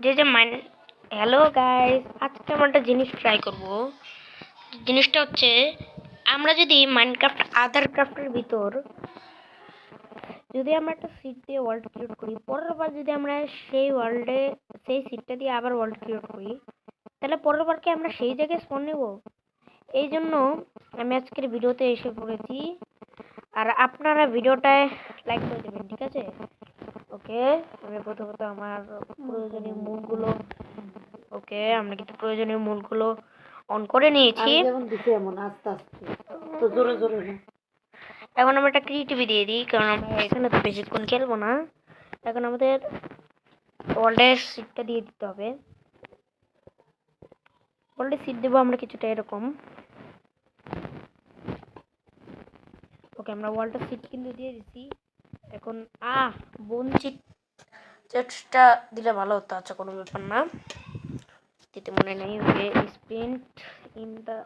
যে hello guys, আজকে আমরা একটা জিনিস ট্রাই করব। জিনিসটা হচ্ছে, আমরা যদি মাইনক্রাফট আদার ক্রাফটের ভিতর যদি আমরা একটা সিট দিয়ে ওয়ার্ল্ড ক্রিয়েট করি, পরের বার যদি আমরা সেই সিটটা দিয়ে আবার ওয়ার্ল্ড ক্রিয়েট করি, তাহলে পরের বার কি আমরা সেই জায়গায় স্পন নেব? এই জন্য আমি আজকের ভিডিওতে এসে পড়েছি। আর আপনারা ভিডিওটায় লাইক করে দেবেন, ঠিক আছে? ওকে, আমি প্রথমত আমার প্রয়োজনীয় মুখগুলো আমরা কিন্তু প্রয়োজনীয় মূলগুলো অন করে নিয়েছি। এখন আমরা একটা ক্রিয়েটিভি দিয়ে দিই, কারণ আমরা এখানে তো বেশিক্ষণ খেলবো না। এখন আমাদের ওয়ার্ল্ডের সিটটা দিয়ে দিতে হবে। ওয়ার্ল্ডের সিট দেবো আমরা কিছুটা এরকম। ওকে, আমরা ওয়ার্ল্ডের সিট কিন্তু দিয়ে দিচ্ছি। এখন বোন চেস্টটা দিলে ভালো হতো। আচ্ছা, কোনো ব্যাপার না, দিতে মনে নেই। Okay, sprint in the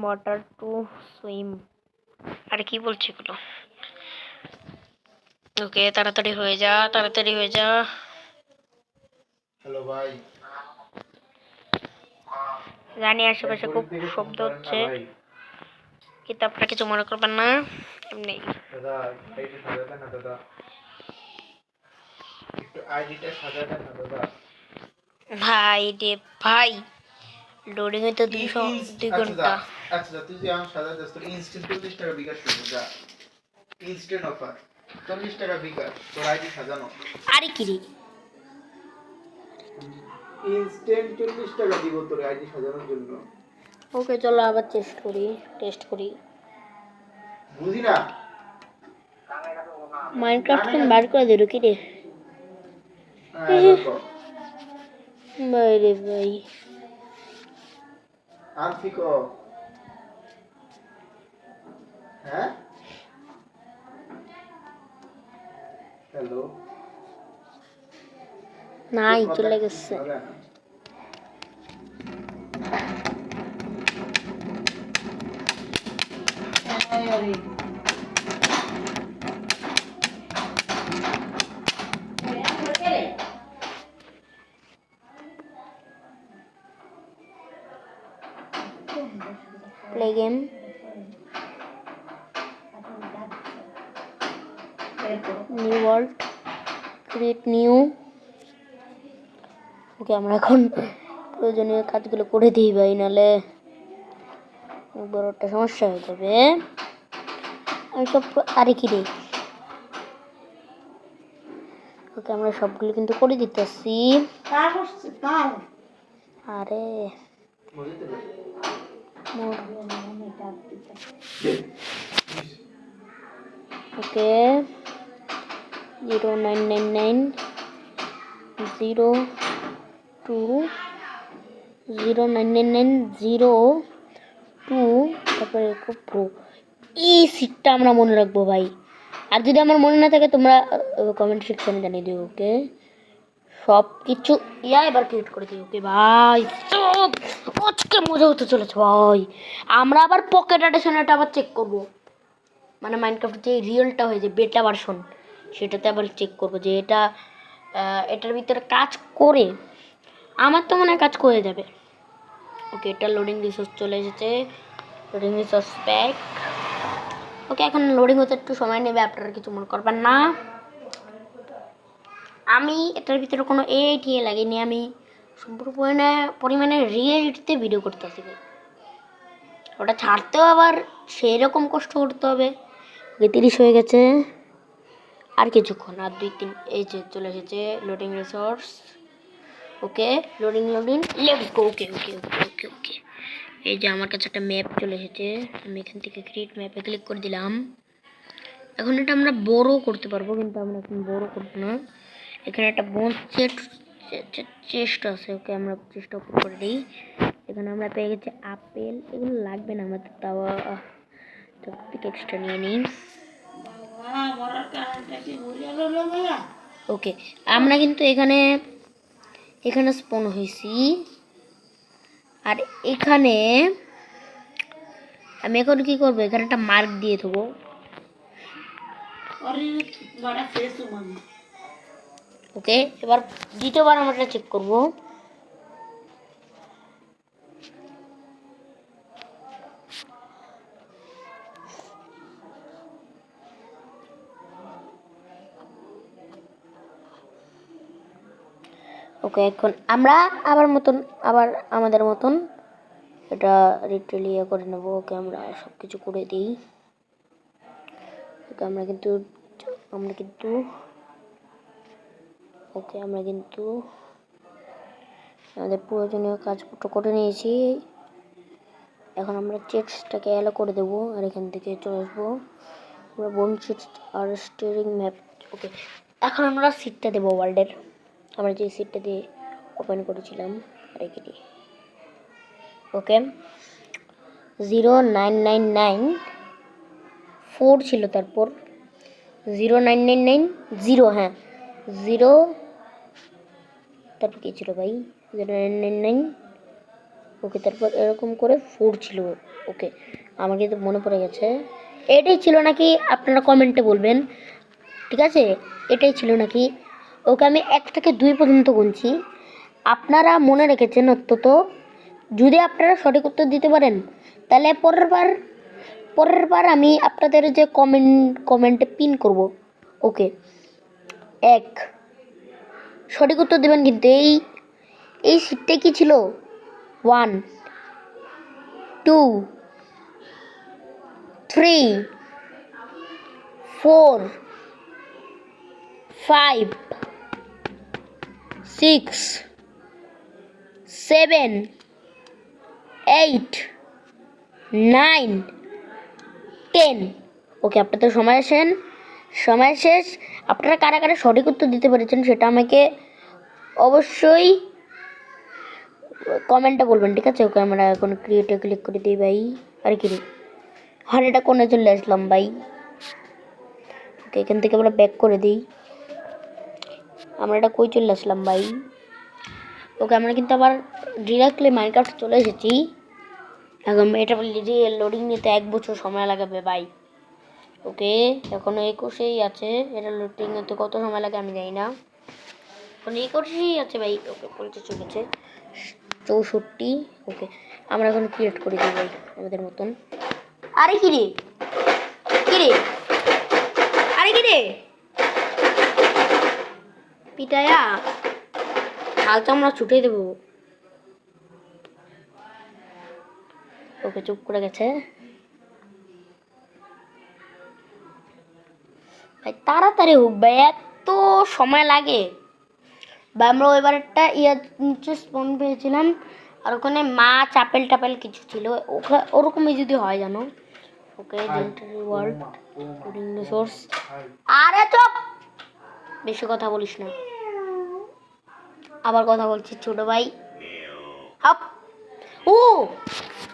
water to swim. আর কি বলছি এগুলো? ওকে, তাড়াতাড়ি হয়ে যা। হ্যালো ভাই, জানি আশেপাশে খুব শব্দ হচ্ছে, কিন্তু আপনারা কিছু মনে করবেন না, এমনি। দাদা আইডিটা সাজাতে না দাদা, একটু আইডিটা সাজাতে না দাদা। ভাই রে ভাই, লোডিং এ তো 2 ঘন্টা। আচ্ছা তুই যে আম সাজাতে তোর ইনস্ট্যান্ট 40 টাকা বিকাশ করবো যা। ইনস্ট্যান্ট অফার 40 টাকা বিকাশ, তোর আইডি সাজানো। আরে কি রে, ইনস্ট্যান্ট 40 টাকা দিব তোর আইডি সাজানোর জন্য। ওকে, চলো আবার টেস্ট করি। বুঝি না, মাইনক্রাফট কোন বার করে দিল কি রে? ভাই রে ভাই, আর ফিকো হ্যাঁ, হ্যালো নাই চলে গেছে। Play game. New world, create new. Okay, আমরা এখন প্রয়োজনীয় কাজগুলো করে দিই ভাই, নাহলে বড় একটা সমস্যা হয়ে যাবে। আমি সব আরে কি রে, ওকে আমরা সবগুলো কিন্তু করে দিতেছি। আরে ওকে, 099902 তারপরে এই সিটটা আমরা মনে রাখবো ভাই। আর যদি আমার মনে না থাকে, তোমরা কমেন্ট সেকশনে জানিয়ে দিও। ওকে, সব কিছু এবার ক্রিয়েট করে দিই। ওকে ভাই, সব আজকে মজা হতে চলেছে ভাই। আমরা আবার পকেট এডিশনটা আবার চেক করব, মানে মাইনক্রাফট যে রিয়েলটা হয়ে যে বেটা ভার্সন, সেটাতে আবার চেক করব যে এটার ভিতরে কাজ করে। আমার তো মনে হয় কাজ করে যাবে। ওকে, এটা লোডিং রিসোর্স চলে এসেছে, লোডিং রিসোর্স প্যাক। ওকে, এখন লোডিং হতে একটু সময় নেবে, আপনারা কিছু মনে করবেন না। আমি এটার ভিতরে কোনো এআইটিএ লাগেনি, আমি সম্পূর্ণ পরিমাণে রিয়েলিটিতে ভিডিও করতেছি। ওটা ছাড়তেও আবার সেই রকম কষ্ট করতে হবে। ওকে, 30 হয়ে গেছে, আর কিছুক্ষণ, আর 2-3। এই যে চলে এসেছে loading resource. Okay, loading let's go. Okay, এই যে আমার কাছে একটা ম্যাপ চলে এসেছে। আমি এখান থেকে ক্রিয়েট ম্যাপে ক্লিক করে দিলাম। এখন এটা আমরা বড় করতে পারবো, কিন্তু আমরা এখন বড় করবো না। এখানে একটা বোন চেস্ট আছে। ওকে, আমরা চেষ্টা করে দিই। এখানে আমরা পেয়ে গেছি আপেল, এগুলো লাগবে না আমাদের, তাও এক্সট্রা নিয়ে নিই। ওকে, আমরা কিন্তু এখানে স্পন হয়েছি। আর এখানে আমি এখন কি করবো, এখানে একটা মার্ক দিয়ে দেবো। ওকে, এবার দ্বিতীয়বার আমরা এটা চেক করব। ওকে, এখন আমরা আবার আমাদের মতন এটা রিটেলিয়া করে নেব। ওকে, আমরা সব কিছু করে দিই। ওকে, আমরা কিন্তু ওকে, আমরা কিন্তু আমাদের প্রয়োজনীয় কাজপত্র করে নিয়েছি। এখন আমরা চেস্টটাকে অ্যালো করে দেবো আর এখান থেকে চলে আসবো। আমরা বোন সিট আর স্টিয়ারিং ম্যাপ। ওকে, এখন আমরা সিটটা দেবো ওয়ার্ল্ডের, আমরা যে সিটটা দিয়ে ওপেন করেছিলাম রেখে দিই। ওকে, 0999 4 ছিল, তারপর 09990, হ্যাঁ 0, তারপর কী ছিল ভাই 0999। ওকে, তারপর এরকম করে 4 ছিল। ওকে, আমাকে তো মনে পড়ে গেছে। এটাই ছিল নাকি আপনারা কমেন্টে বলবেন, ঠিক আছে? এটাই ছিল নাকি? ওকে, আমি 1 থেকে 2 পর্যন্ত গুনছি, আপনারা মনে রেখেছেন অন্তত। যদি আপনারা সঠিক উত্তর দিতে পারেন তাহলে পরের বার আমি আপনাদের যে কমেন্টে পিন করব। ওকে, 1 সঠিক উত্তর দেবেন কিন্তু। এই সিটটা কি ছিল? 1 2 3 4 5 6 7 8 9 10। ওকে, আপনাদের সময় শেষ। আপনারা কারা কারা সঠিক উত্তর দিতে পেরেছেন সেটা আমাকে অবশ্যই কমেন্টে বলবেন, ঠিক আছে? ওকে, আমরা এখন ক্রিয়েটে ক্লিক করে দিই ভাই। আর কি রে, এটা কোনে চলে আসলাম ভাই। ওকে, এখান থেকে আমরা ব্যাক করে দিই। আমরা এটা কই চলে আসলাম ভাই? ওকে, আমরা কিন্তু আবার ডিরেক্টলি মাইনক্রাফট চলে এসেছি। এখন এটা লোডিং নিতে 1 বছর সময় লাগাবে ভাই। ওকে, এখনো 21-এই আছে, এটা লোডিং নিতে কত সময় লাগে আমি জানি না। এখন 21-এই আছে ভাই। ওকে, 50 চলেছে, 64। ওকে, আমরা এখন ক্রিয়েট করে দিই ভাই আমাদের মতন। আরে কি রে পিটায়া হাল তো আমরা ছুটে দেবো। ওকে, চুপ করে গেছে ভাই। তাড়াতাড়ি হোক ভাই, এত সময় লাগে বা আমরা এবার একটা স্পন পেয়েছিলাম আর ওখানে মাছ আপেল টাপেল কিছু ছিল, ওরকমই যদি হয় জানো। ওকে, ওয়ার্ল্ড রিসোর্স। আরে চুপ, বেশি কথা বলিস না। আবার কথা বলছি ছোট ভাই। হাপ, ও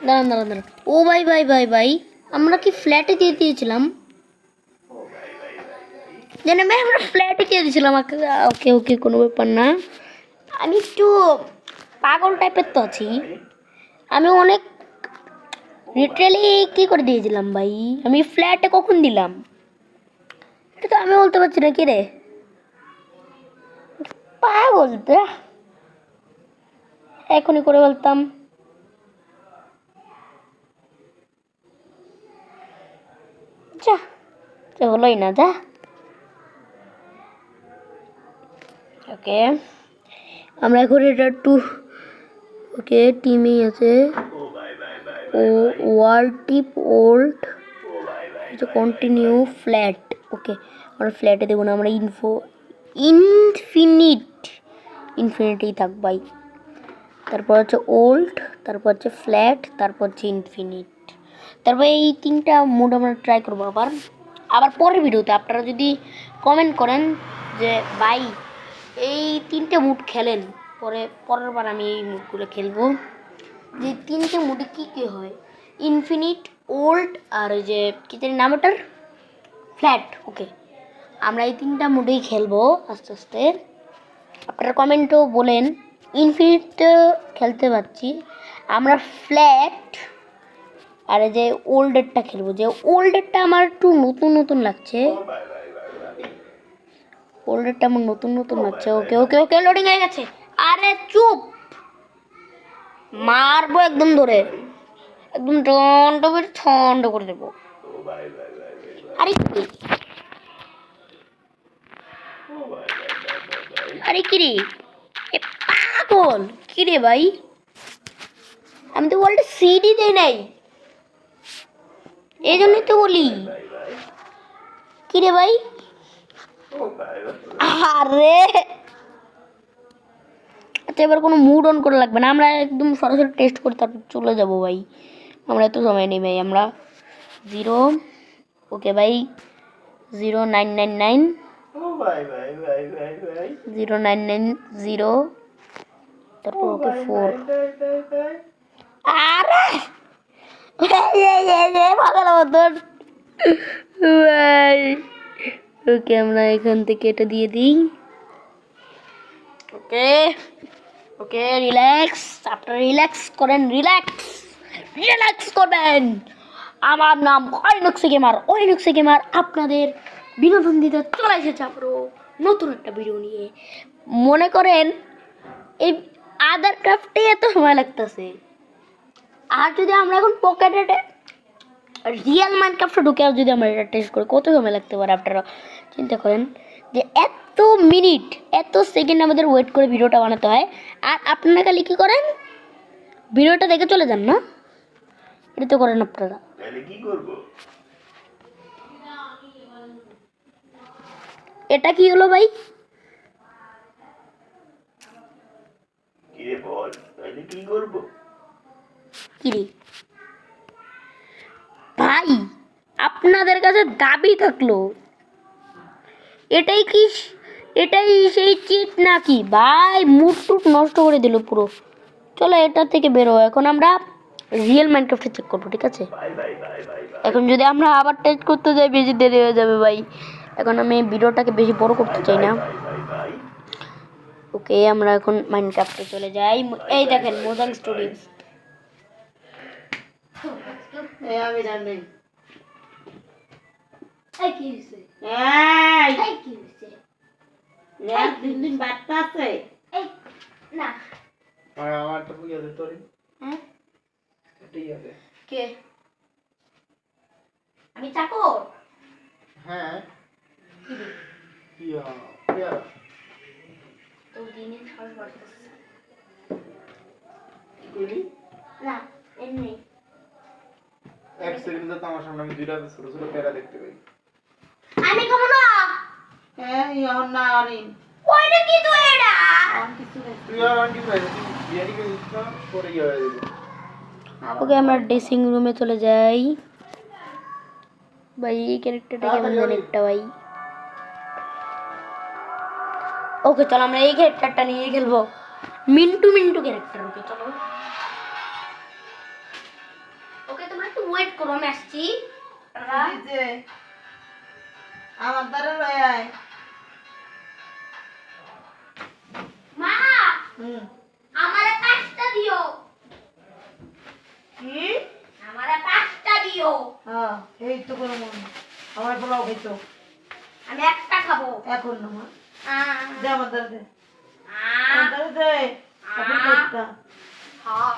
দাঁড়ান। ও ভাই, আমরা কি ফ্ল্যাটে দিয়ে দিয়েছিলাম? জানি ভাই, আমরা ফ্ল্যাটে দিয়ে দিয়েছিলাম। ওকে, কোনো ব্যাপার না। আমি একটু পাগল টাইপের তো আছি। আমি অনেক লিটারালি কি করে দিয়েছিলাম ভাই? আমি ফ্ল্যাটে কখন দিলাম এটা তো আমি বলতে পারছি না। কি রে পাগল, এখনই করে বলতাম। যা, হলোই না, যা। ওকে, আমরা এখন এটা একটু ওকে টিমেই আছে। ও ওয়ার্ল্ড টিপ ওল্ড কন্টিনিউ ফ্ল্যাট। ওকে, আমরা ফ্ল্যাটে দেবো না, আমরা ইনফিনিটি থাক ভাই। তারপর হচ্ছে ওল্ড, তারপর হচ্ছে ফ্ল্যাট, তারপর হচ্ছে ইনফিনিট। তারপর এই 3টা মোড আমরা ট্রাই করবো আবার পরের ভিডিওতে। আপনারা যদি কমেন্ট করেন যে ভাই এই 3টে মুড খেলেন, পরের বার আমি এই মুডগুলো খেলবো। যে 3টে মুডে কী হয়, ইনফিনিট, ওল্ড আর ওই যে কী জানি নাম ওটার, ফ্ল্যাট। ওকে, আমরা এই 3টা মুডেই খেলবো আস্তে আস্তে। আপনারা কমেন্টও বলেন। ইনফিনিট খেলতে পারছি, আমরা ফ্ল্যাট আর এই যে ওল্ডেরটা খেলবো। যে ওল্ডেরটা আমার একটু নতুন লাগছে। ফোল্ডারটা আমার নতুন নতুন হচ্ছে। ওকে ওকে ওকে লোডিং হয়ে গেছে। আরে চুপ, মারবো একদম ধরে, একদম ঠন্ড করে ঠন্ড করে দেবো। আরে কি, আরে কি রে, এ পাগল কি রে ভাই, আমি তো ওয়ার্ল্ডে সিডি দেই নাই, এই জন্যই তো বলি। কি রে ভাই, আরে আচ্ছা এবার কোনো মুড অন করা লাগবে না, আমরা একদম সরাসরি টেস্ট করে তারপর চলে যাব ভাই। আমরা এত সময় নেই ভাই, আমরা 0, ওকে ভাই 0999 0990, তারপর ওকে 4। আরে পাগল মতন ভাই। ওকে আমরা এখান থেকে এটা দিয়ে দিই। ওকে ওকে রিল্যাক্স, আপনারা রিল্যাক্স করেন, রিল্যাক্স করবেন। আমার নাম অরিনক্সি গেমার, আপনাদের বিনোদন দিতে চলে এসেছে আবারও নতুন একটা ভিডিও নিয়ে। মনে করেন এই আদার ক্রাফটে এত সময় লাগতেছে, আর যদি আমরা এখন পকেটে রিয়েল মাইনক্রাফটে ঢুকে যদি আমরা এটা টেস্ট করি কত সময় লাগতে পারে, আপনারা চিন্তা করেন যে এত মিনিট এত সেকেন্ড আমাদের ওয়েট করে ভিডিওটা বানাতে হয়। আর আপনারা খালি কী করেন, ভিডিওটা দেখে চলে যান না, এটা তো করেন আপনারা। কি করব? এটা কি হলো ভাই, কি রে বল, তাহলে কি করব? কি রে ভাই, আপনাদের কাছে দাবি থাকলো, এটাই সেই চিট নাকি ভাই, মুড টুট নষ্ট করে দিল পুরো। চলো এটা থেকে বেরো, এখন আমরা রিয়েল মাইনক্রাফটে চেক করবো, ঠিক আছে? এখন যদি আমরা আবার টেস্ট করতে যাই বেশি দেরি হয়ে যাবে ভাই, এখন আমি ভিডিওটাকে বেশি বড় করতে চাই না। ওকে আমরা এখন মাইনক্রাফটে চলে যাই। এই দেখেন মোজাং স্টুডিও, আমি জানি কি হয়েছে, কি হয়েছে দিন দিন বার্তা আছে না, আমার তো বুঝা দে তোরে। হ্যাঁ ঠিক আছে। কে, আমি চাকর? হ্যাঁ ইয়া তো দিনে খাওয়া বাড়তেছে কি কইলি? না এমনি। এক সেকেন্ড তো আমার সামনে আমি দুইটা ছোট ছোট প্যারা দেখতে পাই। আমি খাবো না। হ্যাঁ ইয়ন না অরিন ওইটা কি তো এটা, অন কিছু নেই তুই আর আন্টি ভাই বিরিয়ানি কে দিচ্ছ পরে গিয়ে হয়ে যাবে। ওকে আমরা ড্রেসিং রুমে চলে যাই ভাই। এই ক্যারেক্টারটা কেমন জানি একটা ভাই। ওকে চলো আমরা এই ক্যারেক্টারটা নিয়ে খেলবো, মিন্টু ক্যারেক্টার। ওকে চলো, ওকে তোমরা একটু ওয়েট করো, আমি আসছি। যে আমার দ্বারা লয় আয় মা আমারে 5টা দিও, কি আমারে 5টা দিও। হ্যাঁ এই তো কোনো মন আমার পোলাও খাইতো আমি একটা খাবো এখন না মা আহ, দে আমার দ্বারা দে আহ, আমার দ্বারা দে আপনি কইতা হ্যাঁ,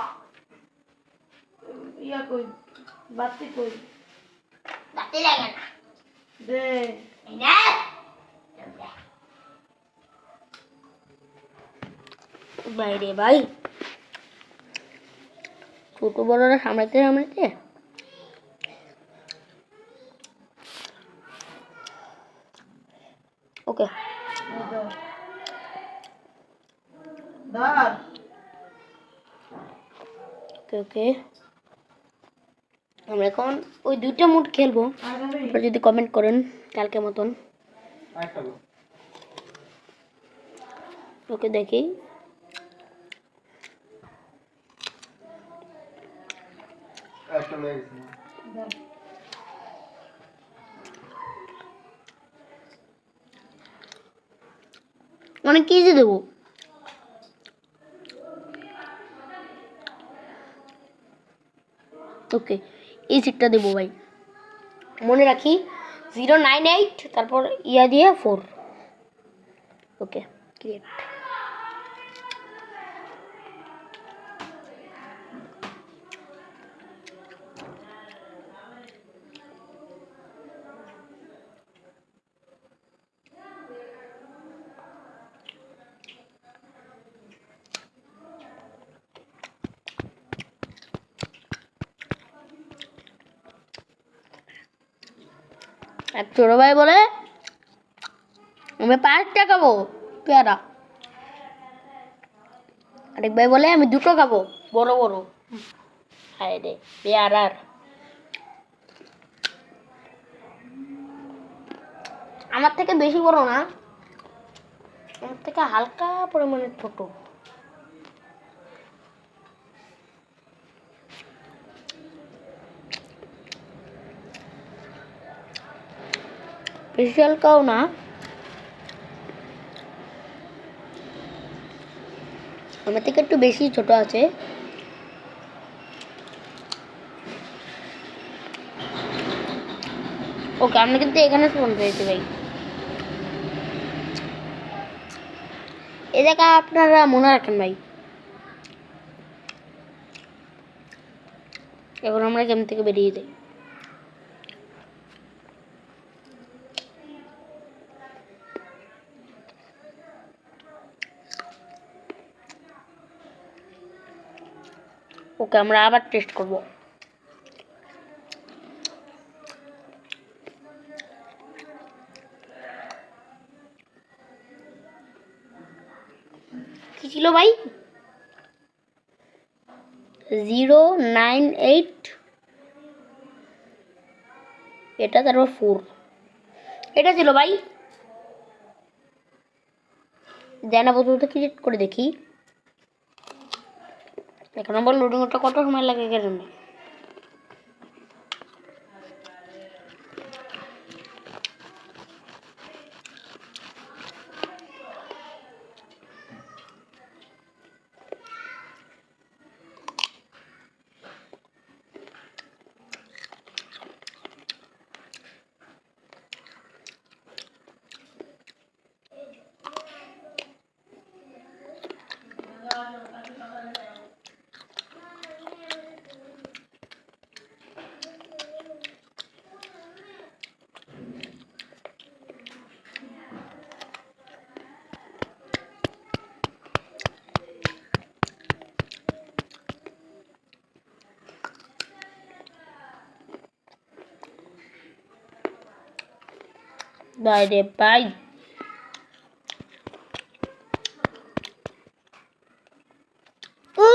ইয়া কই বাতি কই বাতি লাগে না, দে এই নে। বাইরে ভাই ছোট বড়রা সামলাতে ওকে ধর ওকে ওকে আমরা এখন ওই 2টা মুড খেলবো। আপনারা যদি কমেন্ট করেন কালকে মতন, আয় খাবো। ওকে দেখি একটা লয়ে গেছি না। মানে কি যে দেবো, ওকে এই সিটটা দেবো ভাই, মনে রাখি 098 তারপর ইয়া দিয়ে 4। ওকে ক্রিয়েট। এক ছোট ভাই বলে আমি 5টা খাবো পেয়ারা। আরেক ভাই বলে আমি 2টো খাবো বড় বড়। হায় রে পেয়ারার। আমার থেকে বেশি বড় না, আমার থেকে হালকা পরিমাণে ছোট। বেশি হালকাও না, আমার থেকে একটু বেশি ছোট আছে। ওকে আমরা কিন্তু এখানে ফোন পেয়েছি ভাই। এই জায়গা আপনারা মনে রাখেন ভাই। এখন আমরা গেম থেকে বেরিয়ে যাই। ওকে আমরা আবার টেস্ট করব। কি ছিল ভাই? 098, এটা তারপর 4, এটা ছিল ভাই। জানা পর্যন্ত ক্লিক করে দেখি। এখন আবার লোডিং হতে কত সময় লাগে কেন? বাইরে ভাই ও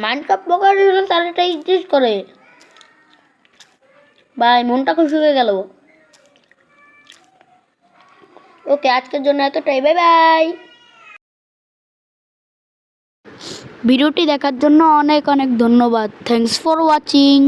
মাইনক্রাফট পোকার জন্য তার এটা এক্সিস্ট করে ভাই, মনটা খুশি হয়ে গেল। ওকে আজকের জন্য এতটাই, বাই বাই। ভিডিওটি দেখার জন্য অনেক অনেক ধন্যবাদ। Thanks for watching.